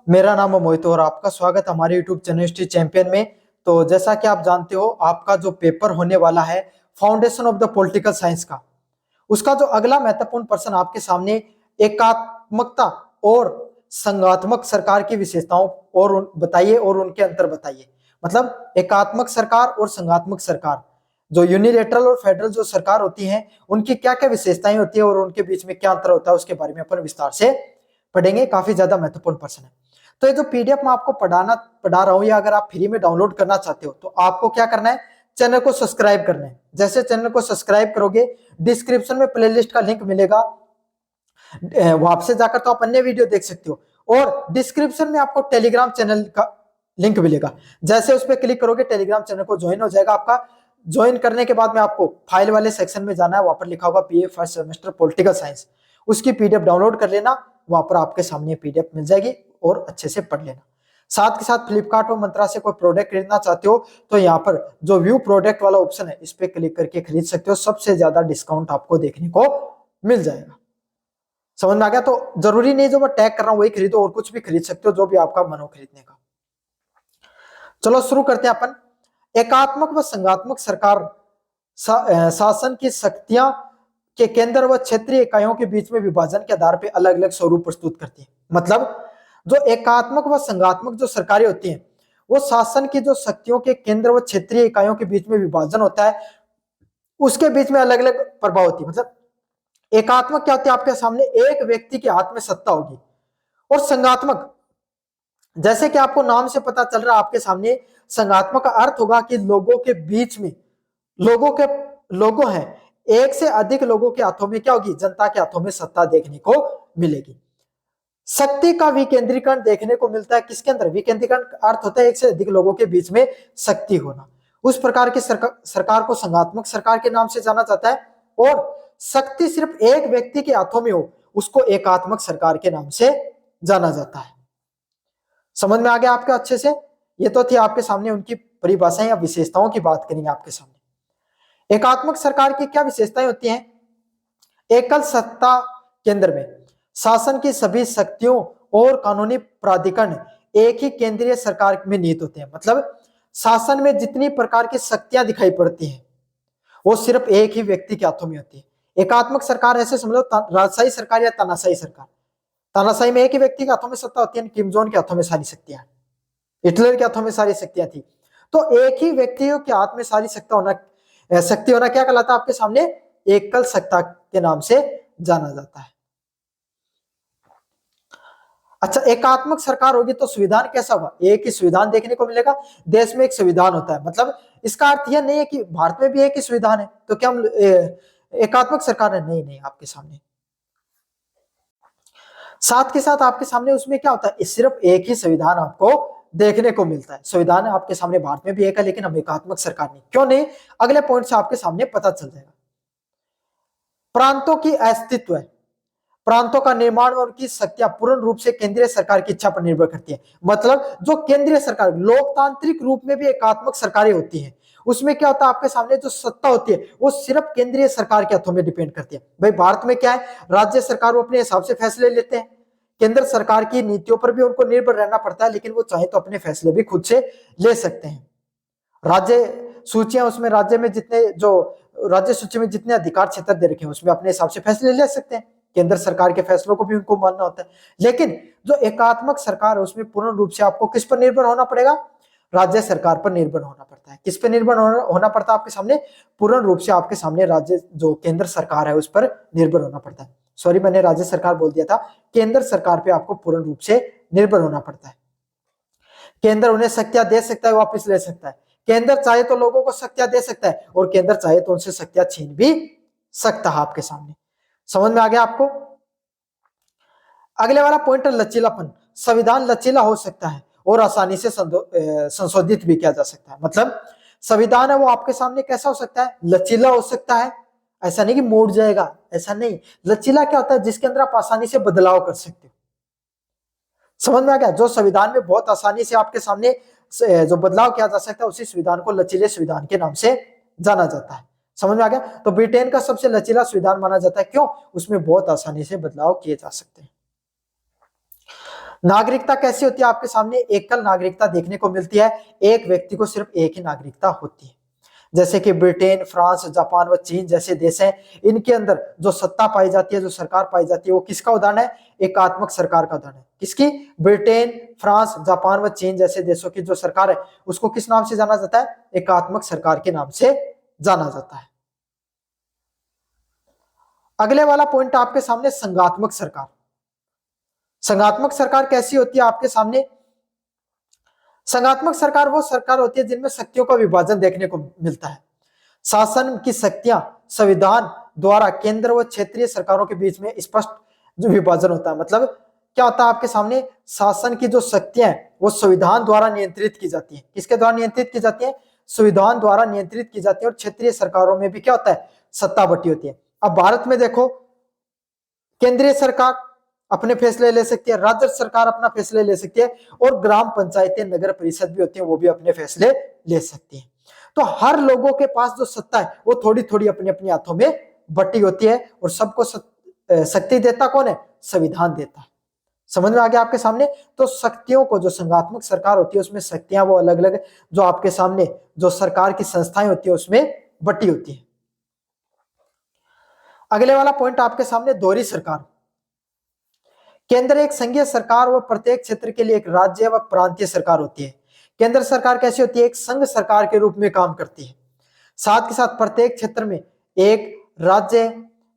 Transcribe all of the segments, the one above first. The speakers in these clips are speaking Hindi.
मेरा नाम है मोहित और आपका स्वागत हमारे यूट्यूब चैनल हिस्ट्री चैंपियन में। तो जैसा कि आप जानते हो, आपका जो पेपर होने वाला है foundation of the political science का, उसका जो अगला महत्वपूर्ण प्रश्न आपके सामने एकात्मकता और संघात्मक सरकार की विशेषताओं और बताइए और उनके अंतर बताइए। मतलब एकात्मक सरकार और संघात्मक सरकार, जो यूनिलेटरल और फेडरल जो सरकार होती है, उनकी क्या क्या विशेषताएं होती है और उनके बीच में क्या अंतर होता है, उसके बारे में अपन विस्तार से पढ़ेंगे। काफी ज्यादा महत्वपूर्ण प्रश्न है। तो ये जो पीडीएफ मैं आपको पढ़ा रहा हूं, या अगर आप फ्री में डाउनलोड करना चाहते हो तो आपको क्या करना है, चैनल को सब्सक्राइब करना है। जैसे चैनल को सब्सक्राइब करोगे, डिस्क्रिप्शन में प्लेलिस्ट का लिंक मिलेगा, वहां से जाकर तो आप अन्य वीडियो देख सकते हो। और डिस्क्रिप्शन में आपको टेलीग्राम चैनल का लिंक मिलेगा। जैसे उस पर क्लिक करोगे, टेलीग्राम चैनल को ज्वाइन हो जाएगा आपका। ज्वाइन करने के बाद में आपको फाइल वाले सेक्शन में जाना है, वहां पर लिखा होगा BA first semester political science, उसकी पीडीएफ डाउनलोड कर लेना। वहां पर आपके सामने पीडीएफ मिल जाएगी और अच्छे से पढ़ लेना। साथ के साथ फ्लिपकार्ट और मंत्रा से कोई प्रोडक्ट खरीदना चाहते हो तो यहाँ पर जो व्यू प्रोडक्ट वाला ऑप्शन है, इस पे क्लिक करके खरीद सकते हो। सबसे ज्यादा डिस्काउंट आपको देखने को मिल जाएगा। समझ में आ गया? तो जरूरी नहीं जो मैं टैग कर रहा हूं वही खरीदो, और कुछ भी खरीद सकते हो जो भी आपका मन हो खरीदने का। चलो शुरू करते हैं अपन। एकात्मक व संघात्मक सरकार शासन की शक्तियां के केंद्र व क्षेत्रीय इकाइयों के बीच में विभाजन के आधार पर अलग अलग स्वरूप प्रस्तुत करती है। मतलब जो एकात्मक व संघात्मक जो सरकारें होती हैं, वो शासन की जो शक्तियों के केंद्र व क्षेत्रीय इकाइयों के बीच में विभाजन होता है, उसके बीच में अलग अलग प्रभाव होती है। मतलब एकात्मक क्या होती है, आपके सामने एक व्यक्ति के हाथ में सत्ता होगी। और संघात्मक, जैसे कि आपको नाम से पता चल रहा है, आपके सामने संघात्मक का अर्थ होगा कि लोगों के बीच में लोगों हैं, एक से अधिक लोगों के हाथों में क्या होगी, जनता के हाथों में सत्ता देखने को मिलेगी। शक्ति का विकेंद्रीकरण देखने को मिलता है किसके अंदर, विकेंद्रीकरण का अर्थ होता है एक से अधिक लोगों के बीच में शक्ति होना। उस प्रकार की सरकार को संघात्मक सरकार के नाम से जाना जाता है। और शक्ति सिर्फ एक व्यक्ति के हाथों में हो, उसको एकात्मक सरकार के नाम से जाना जाता है। समझ में आ गया आपके अच्छे से? ये तो थी आपके सामने उनकी परिभाषाएं या विशेषताओं की बात करेंगे आपके सामने। एकात्मक सरकार की क्या विशेषताएं होती हैं? एकल सत्ता केंद्र में शासन की सभी शक्तियों और कानूनी प्राधिकरण एक ही केंद्रीय सरकार में निहित होते हैं। मतलब शासन में जितनी प्रकार की शक्तियां दिखाई पड़ती हैं, वो सिर्फ एक ही व्यक्ति के हाथों में होती है। एकात्मक सरकार ऐसे समझ लो राजशाही सरकार या तानाशाही सरकार। तानाशाही में एक ही व्यक्ति के हाथों में सत्ता होती है, किम जोन के हाथों में सारी शक्तियां, हिटलर के हाथों में सारी शक्तियां थी। तो एक ही व्यक्ति के हाथ में सारी शक्ति होना क्या कहलाता है आपके सामने, एकल सत्ता के नाम से जाना जाता है। अच्छा, एकात्मक सरकार होगी तो संविधान कैसा होगा, एक ही संविधान देखने को मिलेगा। देश में एक संविधान होता है। मतलब इसका अर्थ यह नहीं है कि भारत में भी एक ही संविधान है तो क्या हम एकात्मक सरकार है, नहीं नहीं, आपके सामने। साथ के साथ आपके सामने उसमें क्या होता है, सिर्फ एक ही संविधान आपको देखने को मिलता है। संविधान आपके सामने भारत में भी एक है, लेकिन हम एकात्मक सरकार नहीं। क्यों नहीं, अगले पॉइंट से आपके सामने पता चल जाएगा। प्रांतों की अस्तित्व है। प्रांतों का निर्माण और उनकी शक्तियां पूर्ण रूप से केंद्रीय सरकार की इच्छा पर निर्भर करती है। मतलब जो केंद्रीय सरकार, लोकतांत्रिक रूप में भी एकात्मक सरकारें होती हैं, उसमें क्या होता है आपके सामने जो सत्ता होती है वो सिर्फ केंद्रीय सरकार के हाथों में डिपेंड करती है। भाई भारत में क्या है, राज्य सरकार वो अपने हिसाब से फैसले लेते हैं, केंद्र सरकार की नीतियों पर भी उनको निर्भर रहना पड़ता है, लेकिन वो चाहे तो अपने फैसले भी खुद से ले सकते हैं। राज्य सूचियां, उसमें राज्य में जितने जो राज्य सूची में जितने अधिकार क्षेत्र दे रखे हैं उसमें अपने हिसाब से फैसले ले सकते हैं। केंद्र सरकार के फैसलों को भी उनको मानना होता है। लेकिन जो एकात्मक सरकार है उसमें पूर्ण रूप से आपको किस पर निर्भर होना पड़ेगा, राज्य सरकार पर निर्भर होना पड़ता है। किस पर निर्भर होना पड़ता है आपके सामने, पूर्ण रूप से आपके सामने राज्य जो केंद्र सरकार है उस पर निर्भर होना पड़ता है। सॉरी, मैंने राज्य सरकार बोल दिया था, केंद्र सरकार पे आपको पूर्ण रूप से निर्भर होना पड़ता है। केंद्र उन्हें शक्तियां दे सकता है, वापस ले सकता है। केंद्र चाहे तो लोगों को शक्तियां दे सकता है और केंद्र चाहे तो उनसे शक्तियां छीन भी सकता है आपके सामने। समझ में आ गया आपको? अगले वाला पॉइंट है लचीलापन। संविधान लचीला हो सकता है और आसानी से संशोधित भी किया जा सकता है। मतलब संविधान है वो आपके सामने कैसा हो सकता है, लचीला हो सकता है। ऐसा नहीं कि मोड़ जाएगा, ऐसा नहीं। लचीला क्या होता है, जिसके अंदर आप आसानी से बदलाव कर सकते हो। समझ में आ गया? जो संविधान में बहुत आसानी से आपके सामने जो बदलाव किया जा सकता है उसी संविधान को लचीले संविधान के नाम से जाना जाता है। समझ में आ गया? तो ब्रिटेन का सबसे लचीला संविधान माना जाता है। क्यों? उसमें बहुत आसानी से बदलाव किए जा सकते हैं। नागरिकता कैसी होती है आपके सामने, एकल नागरिकता देखने को मिलती है, एक व्यक्ति को सिर्फ एक ही नागरिकता होती है। जैसे कि ब्रिटेन, फ्रांस, जापान व चीन जैसे देश हैं, इनके अंदर जो सत्ता पाई जाती है, जो सरकार पाई जाती है, वो किसका उदाहरण है, एकात्मक सरकार का उदाहरण है। किसकी, ब्रिटेन, फ्रांस, जापान व चीन जैसे देशों की जो सरकार है उसको किस नाम से जाना जाता है, एकात्मक सरकार के नाम से जाना जाता है। अगले वाला पॉइंट आपके सामने, संघात्मक सरकार। संघात्मक सरकार कैसी होती है आपके सामने, संघात्मक सरकार वो सरकार होती है जिनमें शक्तियों का विभाजन देखने को मिलता है। शासन की शक्तियां संविधान द्वारा केंद्र व क्षेत्रीय सरकारों के बीच में स्पष्ट जो विभाजन होता है, मतलब क्या होता है आपके सामने, शासन की जो शक्तियां हैं वो संविधान द्वारा नियंत्रित की जाती है। किसके द्वारा नियंत्रित की जाती है, संविधान द्वारा नियंत्रित की जाती है। और क्षेत्रीय सरकारों में भी क्या होता है, सत्ता बटी होती है। अब भारत में देखो, केंद्रीय सरकार अपने फैसले ले सकती है, राज्य सरकार अपना फैसले ले सकती है, और ग्राम पंचायतें, नगर परिषद भी होती है, वो भी अपने फैसले ले सकती है। तो हर लोगों के पास जो सत्ता है वो थोड़ी थोड़ी अपने अपने हाथों में बटी होती है, और सबको शक्ति देता कौन है, संविधान देता है। समझ में आ गया आपके सामने। तो शक्तियों को, जो संघात्मक सरकार होती है उसमें शक्तियां वो अलग अलग, जो आपके सामने जो सरकार की संस्थाएं होती है उसमें बटी होती है। अगले वाला पॉइंट आपके सामने, दोहरी सरकार। केंद्र एक संघीय सरकार व प्रत्येक क्षेत्र के लिए एक राज्य व प्रांतीय सरकार होती है। केंद्र सरकार कैसी होती है, एक संघ सरकार के रूप में काम करती है, साथ के साथ प्रत्येक क्षेत्र में एक राज्य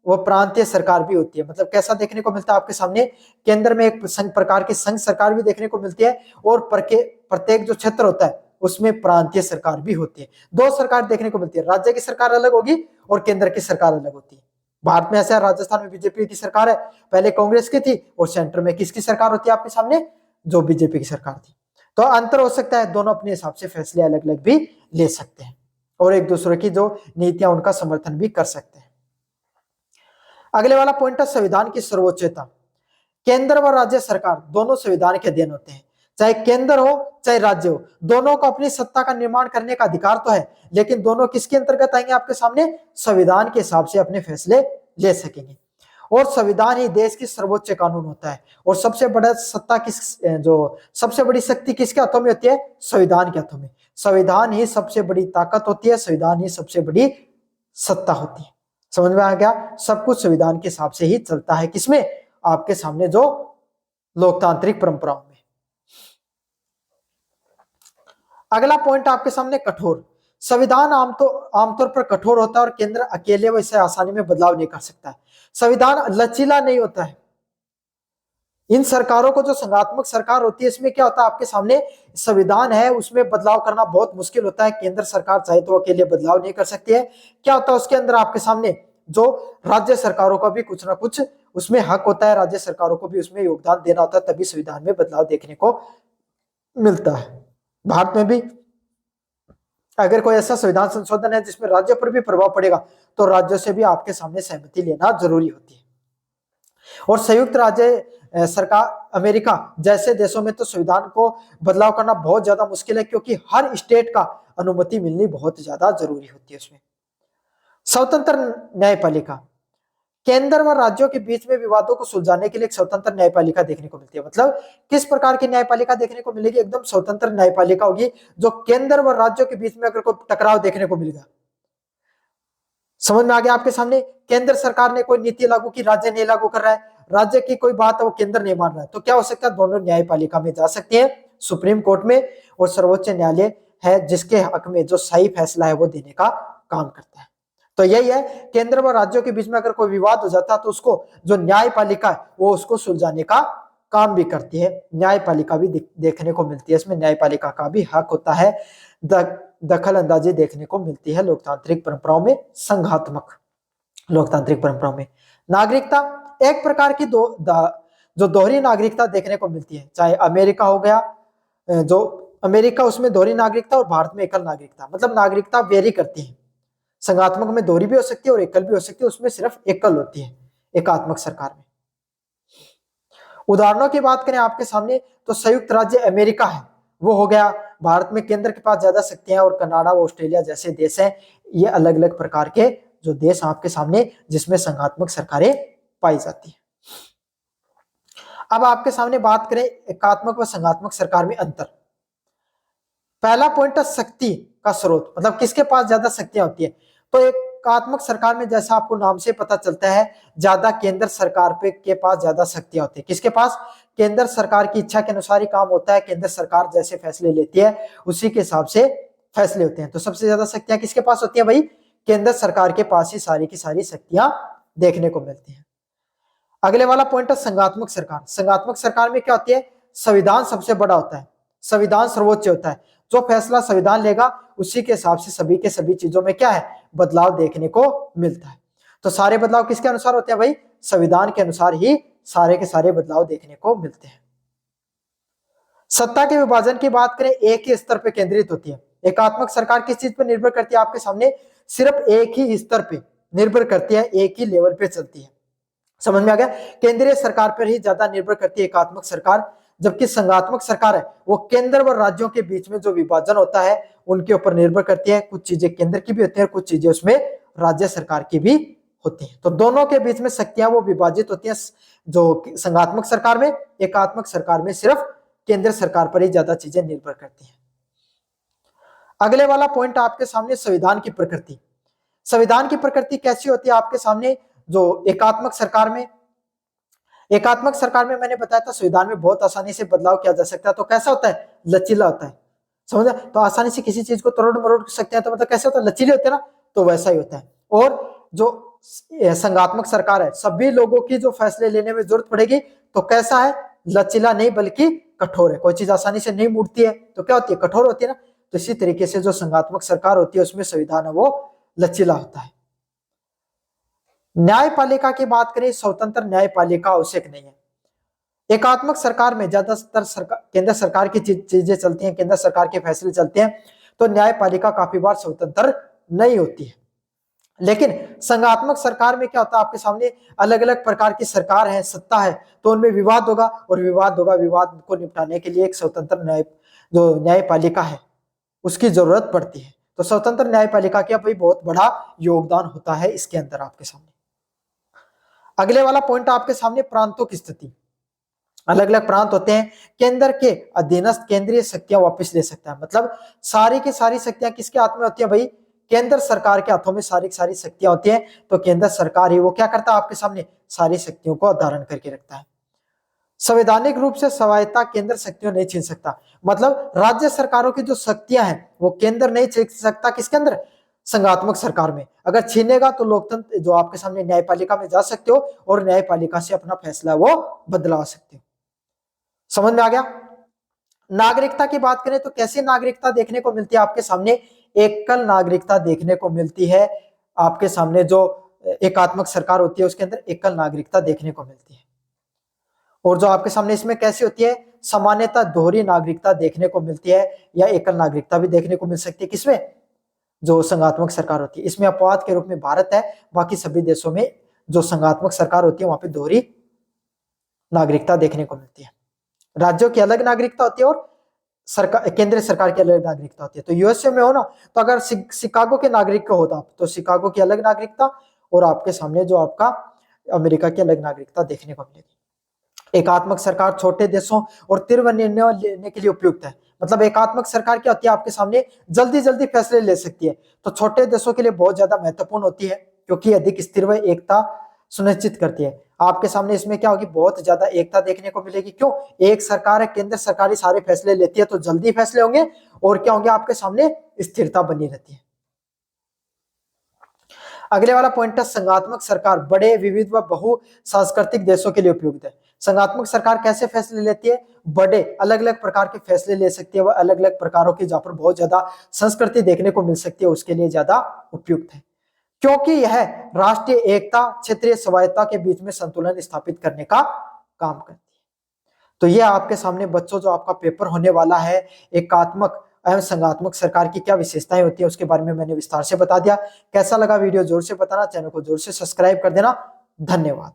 व प्रांतीय सरकार भी होती है। मतलब कैसा देखने को मिलता है आपके सामने, केंद्र में एक संघ प्रकार की संघ सरकार भी देखने को मिलती है, और प्रत्येक जो क्षेत्र होता है उसमें प्रांतीय सरकार भी होती है। दो सरकार देखने को मिलती है, राज्य की सरकार अलग होगी और केंद्र की सरकार अलग होती है। भारत में ऐसा है, राजस्थान में बीजेपी की सरकार है, पहले कांग्रेस की थी, और सेंटर में किसकी सरकार होती है आपके सामने, जो बीजेपी की सरकार थी। तो अंतर हो सकता है, दोनों अपने हिसाब से फैसले अलग अलग भी ले सकते हैं, और एक दूसरे की जो नीतियां उनका समर्थन भी कर सकते हैं। अगले वाला पॉइंट है, संविधान की सर्वोच्चता। केंद्र व राज्य सरकार दोनों संविधान के अधीन होते हैं, चाहे केंद्र हो चाहे राज्य हो, दोनों को अपनी सत्ता का निर्माण करने का अधिकार तो है, लेकिन दोनों किसके अंतर्गत आएंगे आपके सामने, संविधान के हिसाब से अपने फैसले ले सकेंगे। और संविधान ही देश की सर्वोच्च कानून होता है, और सबसे बड़ा सत्ता जो सबसे बड़ी शक्ति किसके हाथों में होती है, संविधान के हाथों में। संविधान ही सबसे बड़ी ताकत होती है, संविधान ही सबसे बड़ी सत्ता होती है। समझ में आ गया, सब कुछ संविधान के हिसाब से ही चलता है, किसमें, आपके सामने जो लोकतांत्रिक परंपराओं में। अगला पॉइंट आपके सामने, कठोर। संविधान आमतौर पर कठोर होता है, और केंद्र अकेले वो इसे आसानी में बदलाव नहीं कर सकता है। संविधान लचीला नहीं होता है। इन सरकारों को, जो संघात्मक सरकार होती है, इसमें क्या होता है आपके सामने, संविधान है उसमें बदलाव करना बहुत मुश्किल होता है। केंद्र सरकार चाहे तो अकेले बदलाव नहीं कर सकती है। क्या होता है उसके अंदर आपके सामने, जो राज्य सरकारों का भी कुछ ना कुछ उसमें हक होता है, राज्य सरकारों को भी उसमें योगदान देना होता है, तभी संविधान में बदलाव देखने को मिलता है। भारत में भी अगर कोई ऐसा संविधान संशोधन है जिसमें राज्य पर भी प्रभाव पड़ेगा, तो राज्यों से भी आपके सामने सहमति लेना जरूरी होती है। और संयुक्त राज्य सरकार अमेरिका जैसे देशों में तो संविधान को बदलाव करना बहुत ज्यादा मुश्किल है, क्योंकि हर स्टेट का अनुमति मिलनी बहुत ज्यादा जरूरी होती है उसमें। स्वतंत्र न्यायपालिका, केंद्र व राज्यों के बीच में विवादों को सुलझाने के लिए एक स्वतंत्र न्यायपालिका देखने को मिलती है। मतलब किस प्रकार की न्यायपालिका देखने को मिलेगी, एकदम स्वतंत्र न्यायपालिका होगी, जो केंद्र व राज्यों के बीच में अगर कोई टकराव देखने को मिलेगा। समझ में आ गया आपके सामने, केंद्र सरकार ने कोई नीति लागू की, राज्य नहीं लागू कर रहा है, राज्य की कोई बात है वो केंद्र नहीं मान रहा है, तो क्या हो सकता है, दोनों न्यायपालिका में जा सकते हैं, सुप्रीम कोर्ट में, और सर्वोच्च न्यायालय है जिसके हक में जो सही फैसला है वो देने का काम करता है। तो यही है, केंद्र व राज्यों के बीच में अगर कोई विवाद हो जाता है तो उसको जो न्यायपालिका है वो उसको सुलझाने का काम भी करती है। न्यायपालिका भी देखने को मिलती है, इसमें न्यायपालिका का भी हक होता है। दखल अंदाजी देखने को मिलती है लोकतांत्रिक परंपराओं में, संघात्मक लोकतांत्रिक परंपराओं में। नागरिकता, एक प्रकार की जो दोहरी नागरिकता देखने को मिलती है, चाहे अमेरिका हो गया, जो अमेरिका उसमें दोहरी नागरिकता, और भारत में एकल नागरिकता। मतलब नागरिकता वेरी करती है, संघात्मक में दोहरी भी हो सकती है और एकल भी हो सकती है, उसमें सिर्फ एकल होती है एकात्मक सरकार में। उदाहरणों की बात करें आपके सामने, तो संयुक्त राज्य अमेरिका है वो हो गया, भारत में केंद्र के पास ज्यादा शक्तियां, और कनाडा व ऑस्ट्रेलिया जैसे देश हैं, ये अलग अलग प्रकार के जो देश आपके सामने जिसमें संघात्मक सरकारें पाई जाती है। अब आपके सामने बात करें एकात्मक व संघात्मक सरकार में अंतर। पहला पॉइंट है शक्ति का स्रोत, मतलब किसके पास ज्यादा शक्तियां होती है। तो एकात्मक सरकार में जैसा आपको नाम से पता चलता है, ज्यादा केंद्र सरकार के पास ज्यादा शक्तियां होती है। किसके पास? केंद्र सरकार की इच्छा के अनुसार ही काम होता है। केंद्र सरकार जैसे फैसले लेती है उसी के हिसाब से फैसले होते हैं। तो सबसे ज्यादा शक्तियां किसके पास होती है भाई? केंद्र सरकार के पास ही सारी की सारी शक्तियां देखने को मिलती है। अगले वाला पॉइंट है संघात्मक सरकार। संघात्मक सरकार में क्या होती है? संविधान सबसे बड़ा होता है, संविधान सर्वोच्च होता है। जो फैसला संविधान लेगा उसी के हिसाब से सभी के सभी चीजों में क्या है? बदलाव देखने को मिलता है। तो सारे बदलाव किसके अनुसार होते हैं भाई? संविधान के अनुसार ही सारे के सारे बदलाव देखने को मिलते हैं। सत्ता के विभाजन की बात करें, एक ही स्तर पर केंद्रित होती है। एकात्मक सरकार किस चीज पर निर्भर करती है? आपके सामने सिर्फ एक ही स्तर पे निर्भर करती है, एक ही लेवल पे चलती है। समझ में आ गया? केंद्रीय सरकार पर ही ज्यादा निर्भर करती है एकात्मक सरकार, जबकि संघात्मक सरकार है वो केंद्र व राज्यों के बीच में जो विभाजन होता है उनके ऊपर निर्भर करती है। कुछ चीजें केंद्र की भी होती है, कुछ चीजें उसमें राज्य सरकार की भी होती है। तो दोनों के बीच में शक्तियां वो विभाजित होती हैं, जो संघात्मक सरकार में। एकात्मक सरकार में सिर्फ केंद्र सरकार पर ही ज्यादा चीजें निर्भर करती हैं। अगले वाला पॉइंट आपके सामने संविधान की प्रकृति। संविधान की प्रकृति कैसी होती है आपके सामने? जो एकात्मक सरकार में, एकात्मक सरकार में मैंने बताया था संविधान में बहुत आसानी से बदलाव किया जा सकता है। तो कैसा होता है? लचीला होता है। समझा? तो आसानी से किसी चीज को तोड़ मरोड़ सकते हैं, तो मतलब कैसे होता है? लचीले होते हैं ना, तो वैसा ही होता है। और जो संघात्मक सरकार है, सभी लोगों की जो फैसले लेने में जरूरत पड़ेगी, तो कैसा है? लचीला नहीं बल्कि कठोर है। कोई चीज आसानी से नहीं मुड़ती है तो क्या होती है? कठोर होती है ना। तो इसी तरीके से जो संघात्मक सरकार होती है उसमें संविधान है वो लचीला होता है। न्यायपालिका की बात करें, स्वतंत्र न्यायपालिका आवश्यक नहीं है। एकात्मक सरकार में ज्यादातर केंद्र सरकार की चीजें चलती हैं, केंद्र सरकार के फैसले चलते हैं, तो न्यायपालिका काफी बार स्वतंत्र नहीं होती है। लेकिन संघात्मक सरकार में क्या होता है? आपके सामने अलग अलग प्रकार की सरकार है, सत्ता है, तो उनमें विवाद होगा, और विवाद होगा, विवाद को निपटाने के लिए एक स्वतंत्र न्यायपालिका है उसकी जरूरत पड़ती है। तो स्वतंत्र न्यायपालिका का भी बहुत बड़ा योगदान होता है इसके अंदर आपके सामने। अगले वाला पॉइंट आपके सामने प्रांतों की स्थिति। अलग अलग प्रांत होते हैं, केंद्र के अधीनस्थ केंद्रीय शक्तियां वापस ले सकता है। मतलब सारी की सारी शक्तियां किसके हाथ में होती है भाई? केंद्र सरकार के हाथों में सारी की सारी शक्तियां होती हैं। तो केंद्र सरकार ही वो क्या करता है? आपके सामने सारी शक्तियों को धारण करके रखता है। संवैधानिक रूप से स्वायत्ता केंद्र शक्तियों नहीं छीन सकता। मतलब राज्य सरकारों की जो शक्तियां हैं वो केंद्र नहीं छीन सकता। किसके अंदर? संघात्मक सरकार में। अगर छीनेगा तो लोकतंत्र जो आपके सामने न्यायपालिका में जा सकते हो और न्यायपालिका से अपना फैसला वो बदला सकते हो। समझ में आ गया? नागरिकता की बात करें तो कैसी नागरिकता देखने को मिलती है आपके सामने? एकल नागरिकता देखने को मिलती है। आपके सामने जो एकात्मक सरकार होती है उसके अंदर एकल नागरिकता देखने को मिलती है। और जो आपके सामने इसमें कैसी होती है? सामान्यतः दोहरी नागरिकता देखने को मिलती है, या एकल नागरिकता भी देखने को मिल सकती है। किसमें? जो संघात्मक सरकार होती है। इसमें अपवाद के रूप में भारत है, बाकी सभी देशों में जो संघात्मक सरकार होती है वहां पे दोहरी नागरिकता देखने को मिलती है। राज्यों की अलग नागरिकता होती है और सरकार, केंद्रीय सरकार की अलग नागरिकता होती है। तो यूएसए में हो ना, तो अगर शिकागो के नागरिक का होता तो शिकागो की अलग नागरिकता, और आपके सामने जो आपका अमेरिका की अलग नागरिकता देखने को मिलेगी। एकात्मक सरकार छोटे देशों और तीव्र निर्णय लेने के लिए उपयुक्त है। मतलब एकात्मक सरकार क्या होती है? आपके सामने जल्दी जल्दी फैसले ले सकती है, तो छोटे देशों के लिए बहुत ज्यादा महत्वपूर्ण होती है, क्योंकि अधिक स्थिर व एकता सुनिश्चित करती है। आपके सामने इसमें क्या होगी? बहुत ज्यादा एकता देखने को मिलेगी। क्यों? एक सरकार है, केंद्र सरकार ही सारे फैसले लेती है, तो जल्दी फैसले होंगे, और क्या होंगे? आपके सामने स्थिरता बनी रहती है। अगले वाला पॉइंट है संघात्मक सरकार बड़े विविध व बहु सांस्कृतिक देशों के लिए उपयुक्त है। संघात्मक सरकार कैसे फैसले लेती है? बड़े अलग अलग प्रकार के फैसले ले सकती है, वह अलग अलग प्रकारों की जहां पर बहुत ज्यादा संस्कृति देखने को मिल सकती है उसके लिए ज्यादा उपयुक्त है, क्योंकि यह राष्ट्रीय एकता, क्षेत्रीय स्वायत्ता के बीच में संतुलन स्थापित करने का काम करती है। तो यह आपके सामने बच्चों जो आपका पेपर होने वाला है, एकात्मक एवं संघात्मक सरकार की क्या विशेषताएं होती है उसके बारे में मैंने विस्तार से बता दिया। कैसा लगा वीडियो जरूर से बताना, चैनल को जरूर से सब्सक्राइब कर देना। धन्यवाद।